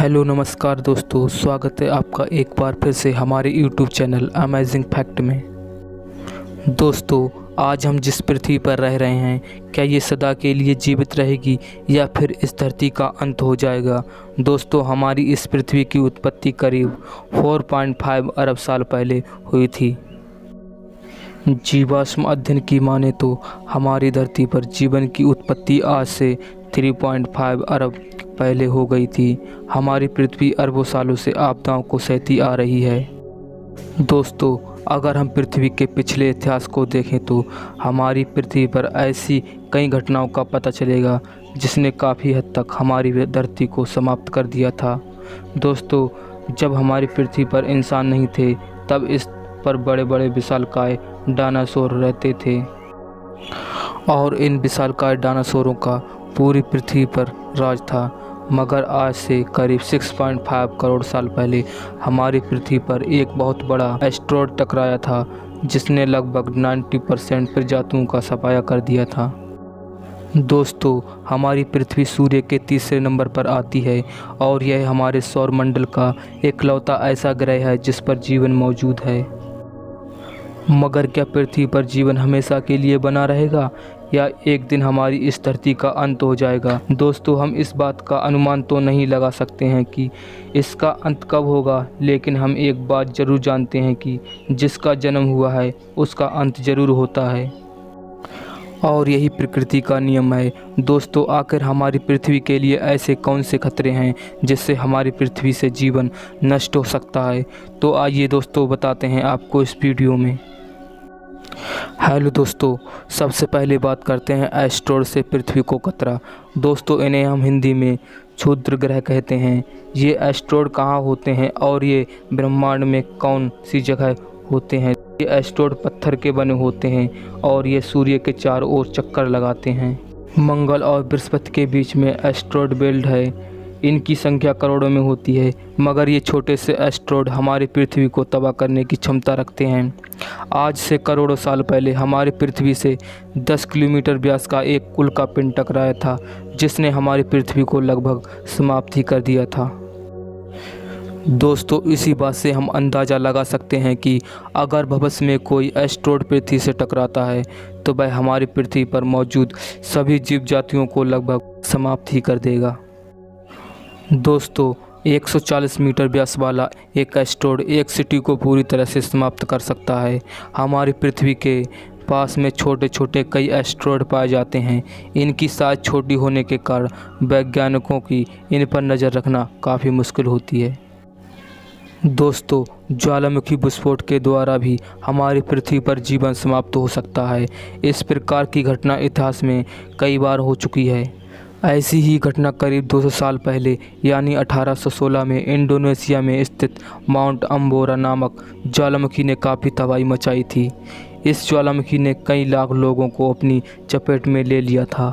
Hello नमस्कार दोस्तों, स्वागत है आपका एक बार फिर से हमारे यूट्यूब चैनल अमेजिंग फैक्ट में। दोस्तों, आज हम जिस पृथ्वी पर रह रहे हैं, क्या ये सदा के लिए जीवित रहेगी या फिर इस धरती का अंत हो जाएगा। दोस्तों, हमारी इस पृथ्वी की उत्पत्ति करीब 4.5 अरब साल पहले हुई थी। जीवाश्म अध्ययन की माने तो हमारी धरती पर जीवन की उत्पत्ति आज से 3.5 अरब पहले हो गई थी। हमारी पृथ्वी अरबों सालों से आपदाओं को सहती आ रही है। दोस्तों, अगर हम पृथ्वी के पिछले इतिहास को देखें तो हमारी पृथ्वी पर ऐसी कई घटनाओं का पता चलेगा जिसने काफ़ी हद तक हमारी धरती को समाप्त कर दिया था। दोस्तों, जब हमारी पृथ्वी पर इंसान नहीं थे तब इस पर बड़े बड़े विशालकाय डायनासोर रहते थे और इन विशालकाय डायनासोरों का पूरी पृथ्वी पर राज था। मगर आज से करीब 6.5 करोड़ साल पहले हमारी पृथ्वी पर एक बहुत बड़ा एस्टेरॉयड टकराया था जिसने लगभग 90% प्रजातियों का सफाया कर दिया था। दोस्तों, हमारी पृथ्वी सूर्य के तीसरे नंबर पर आती है और यह हमारे सौरमंडल का इकलौता ऐसा ग्रह है जिस पर जीवन मौजूद है। मगर क्या पृथ्वी पर जीवन हमेशा के लिए बना रहेगा या एक दिन हमारी इस धरती का अंत हो जाएगा। दोस्तों, हम इस बात का अनुमान तो नहीं लगा सकते हैं कि इसका अंत कब होगा, लेकिन हम एक बात ज़रूर जानते हैं कि जिसका जन्म हुआ है उसका अंत ज़रूर होता है और यही प्रकृति का नियम है। दोस्तों, आखिर हमारी पृथ्वी के लिए ऐसे कौन से खतरे हैं जिससे हमारी पृथ्वी से जीवन नष्ट हो सकता है, तो आइए दोस्तों बताते हैं आपको इस वीडियो में। हेलो दोस्तों, सबसे पहले बात करते हैं एस्टेरॉयड से पृथ्वी को खतरा। दोस्तों, इन्हें हम हिंदी में क्षुद्र ग्रह कहते हैं। ये एस्टेरॉयड कहाँ होते हैं और ये ब्रह्मांड में कौन सी जगह होते हैं। ये एस्टेरॉयड पत्थर के बने होते हैं और ये सूर्य के चारों ओर चक्कर लगाते हैं। मंगल और बृहस्पति के बीच में एस्टेरॉयड बेल्ट है। इनकी संख्या करोड़ों में होती है, मगर ये छोटे से एस्टेरॉयड हमारी पृथ्वी को तबाह करने की क्षमता रखते हैं। आज से करोड़ों साल पहले हमारी पृथ्वी से 10 किलोमीटर व्यास का एक उल्का पिंड टकराया था जिसने हमारी पृथ्वी को लगभग समाप्त ही कर दिया था। दोस्तों, इसी बात से हम अंदाज़ा लगा सकते हैं कि अगर भविष्य में कोई एस्टेरॉयड पृथ्वी से टकराता है तो वह हमारी पृथ्वी पर मौजूद सभी जीव जातियों को लगभग समाप्त ही कर देगा। दोस्तों, 140 मीटर व्यास वाला एक एस्टेरॉयड एक सिटी को पूरी तरह से समाप्त कर सकता है। हमारी पृथ्वी के पास में छोटे छोटे कई एस्टेरॉयड पाए जाते हैं। इनकी साइज छोटी होने के कारण वैज्ञानिकों की इन पर नज़र रखना काफ़ी मुश्किल होती है। दोस्तों, ज्वालामुखी विस्फोट के द्वारा भी हमारी पृथ्वी पर जीवन समाप्त हो सकता है। इस प्रकार की घटना इतिहास में कई बार हो चुकी है। ऐसी ही घटना करीब 200 साल पहले यानी 1816 में इंडोनेशिया में स्थित माउंट अम्बोरा नामक ज्वालामुखी ने काफ़ी तबाही मचाई थी। इस ज्वालामुखी ने कई लाख लोगों को अपनी चपेट में ले लिया था।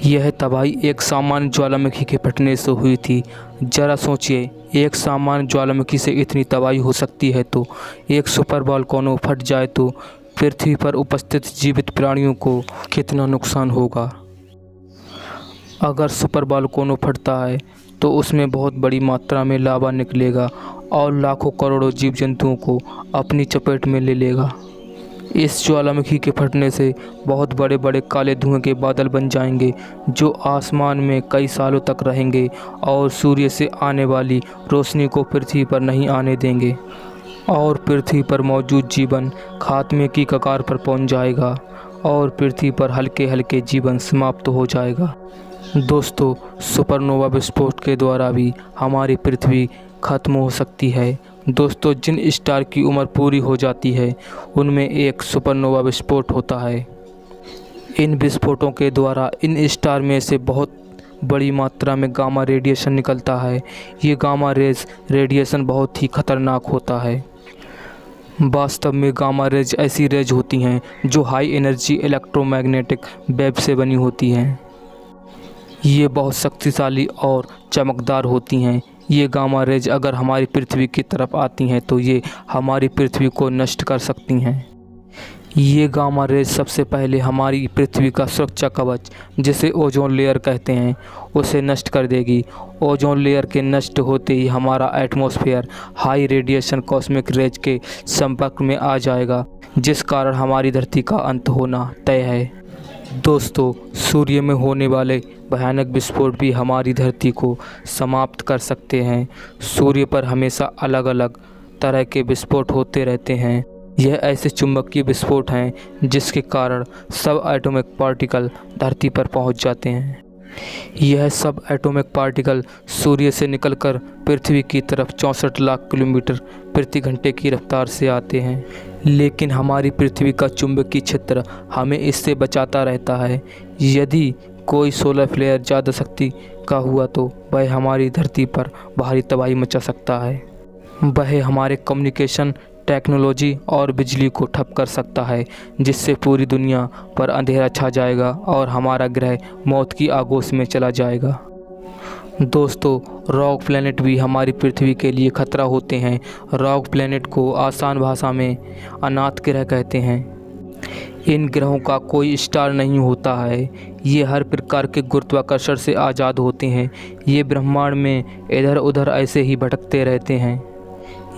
यह तबाही एक सामान्य ज्वालामुखी के फटने से हुई थी। जरा सोचिए, एक सामान्य ज्वालामुखी से इतनी तबाही हो सकती है तो एक सुपर वोल्केनो फट जाए तो पृथ्वी पर उपस्थित जीवित प्राणियों को कितना नुकसान होगा। अगर सुपर वोल्केनो फटता है तो उसमें बहुत बड़ी मात्रा में लावा निकलेगा और लाखों करोड़ों जीव जंतुओं को अपनी चपेट में ले लेगा। इस ज्वालामुखी के फटने से बहुत बड़े बड़े काले धुएं के बादल बन जाएंगे जो आसमान में कई सालों तक रहेंगे और सूर्य से आने वाली रोशनी को पृथ्वी पर नहीं आने देंगे और पृथ्वी पर मौजूद जीवन खात्मे की कगार पर पहुंच जाएगा और पृथ्वी पर हल्के हल्के जीवन समाप्त हो जाएगा। दोस्तों, सुपरनोवा विस्फोट के द्वारा भी हमारी पृथ्वी खत्म हो सकती है। दोस्तों, जिन स्टार की उम्र पूरी हो जाती है उनमें एक सुपरनोवा विस्फोट होता है। इन विस्फोटों के द्वारा इन स्टार में से बहुत बड़ी मात्रा में गामा रेडिएशन निकलता है। ये गामा रेज रेडिएशन बहुत ही खतरनाक होता है। वास्तव में गामा रेज ऐसी रेज होती हैं जो हाई एनर्जी इलेक्ट्रोमैग्नेटिक वेव से बनी होती हैं। ये बहुत शक्तिशाली और चमकदार होती हैं। ये गामा रेज अगर हमारी पृथ्वी की तरफ आती हैं तो ये हमारी पृथ्वी को नष्ट कर सकती हैं। ये गामा रेज सबसे पहले हमारी पृथ्वी का सुरक्षा कवच, जिसे ओजोन लेयर कहते हैं, उसे नष्ट कर देगी। ओजोन लेयर के नष्ट होते ही हमारा atmosphere high radiation cosmic rays के संपर्क में आ जाएगा, जिस कारण हमारी धरती का अंत होना तय है। दोस्तों, सूर्य में होने वाले भयानक विस्फोट भी हमारी धरती को समाप्त कर सकते हैं। सूर्य पर हमेशा अलग अलग तरह के विस्फोट होते रहते हैं। यह ऐसे चुंबकीय विस्फोट हैं जिसके कारण सब एटॉमिक पार्टिकल धरती पर पहुंच जाते हैं। यह सब एटॉमिक पार्टिकल सूर्य से निकलकर पृथ्वी की तरफ 64 लाख किलोमीटर प्रति घंटे की रफ्तार से आते हैं, लेकिन हमारी पृथ्वी का चुंबकीय क्षेत्र हमें इससे बचाता रहता है। यदि कोई सोलर फ्लेयर ज़्यादा शक्ति का हुआ तो वह हमारी धरती पर भारी तबाही मचा सकता है। वह हमारे कम्युनिकेशन टेक्नोलॉजी और बिजली को ठप कर सकता है, जिससे पूरी दुनिया पर अंधेरा छा जाएगा और हमारा ग्रह मौत की आगोश में चला जाएगा। दोस्तों, रॉक प्लैनेट भी हमारी पृथ्वी के लिए खतरा होते हैं। रॉक प्लैनेट को आसान भाषा में अनाथ ग्रह कहते हैं। इन ग्रहों का कोई स्टार नहीं होता है। ये हर प्रकार के गुरुत्वाकर्षण से आज़ाद होते हैं। ये ब्रह्मांड में इधर उधर ऐसे ही भटकते रहते हैं।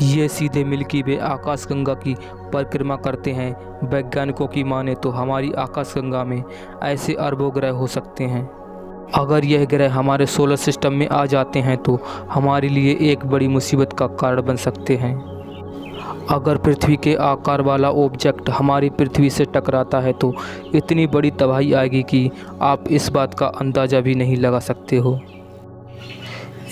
ये सीधे मिल्की वे आकाशगंगा की परिक्रमा करते हैं। वैज्ञानिकों की माने तो हमारी आकाशगंगा में ऐसे अरबों ग्रह हो सकते हैं। अगर यह ग्रह हमारे सोलर सिस्टम में आ जाते हैं तो हमारे लिए एक बड़ी मुसीबत का कारण बन सकते हैं। अगर पृथ्वी के आकार वाला ऑब्जेक्ट हमारी पृथ्वी से टकराता है तो इतनी बड़ी तबाही आएगी कि आप इस बात का अंदाज़ा भी नहीं लगा सकते हो।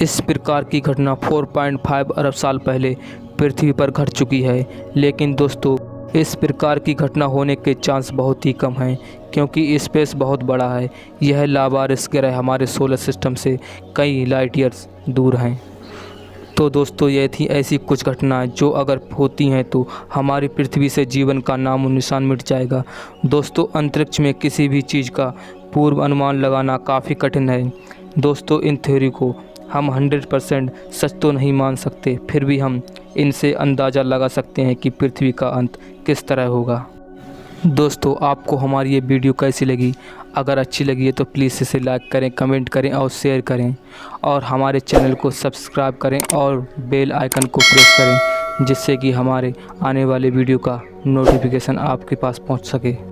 इस प्रकार की घटना 4.5 अरब साल पहले पृथ्वी पर घट चुकी है, लेकिन दोस्तों, इस प्रकार की घटना होने के चांस बहुत ही कम हैं, क्योंकि स्पेस बहुत बड़ा है। यह लावारिस ग्रह हमारे सोलर सिस्टम से कई लाइट ईयर्स दूर हैं। तो दोस्तों, ये थी ऐसी कुछ घटनाएं जो अगर होती हैं तो हमारी पृथ्वी से जीवन का नामो निशान मिट जाएगा। दोस्तों, अंतरिक्ष में किसी भी चीज़ का पूर्व अनुमान लगाना काफ़ी कठिन है। दोस्तों, इन थ्योरी को हम 100% सच तो नहीं मान सकते, फिर भी हम इनसे अंदाज़ा लगा सकते हैं कि पृथ्वी का अंत किस तरह होगा। दोस्तों, आपको हमारी ये वीडियो कैसी लगी? अगर अच्छी लगी है तो प्लीज़ इसे लाइक करें, कमेंट करें और शेयर करें, और हमारे चैनल को सब्सक्राइब करें और बेल आइकन को प्रेस करें, जिससे कि हमारे आने वाले वीडियो का नोटिफिकेशन आपके पास पहुंच सके।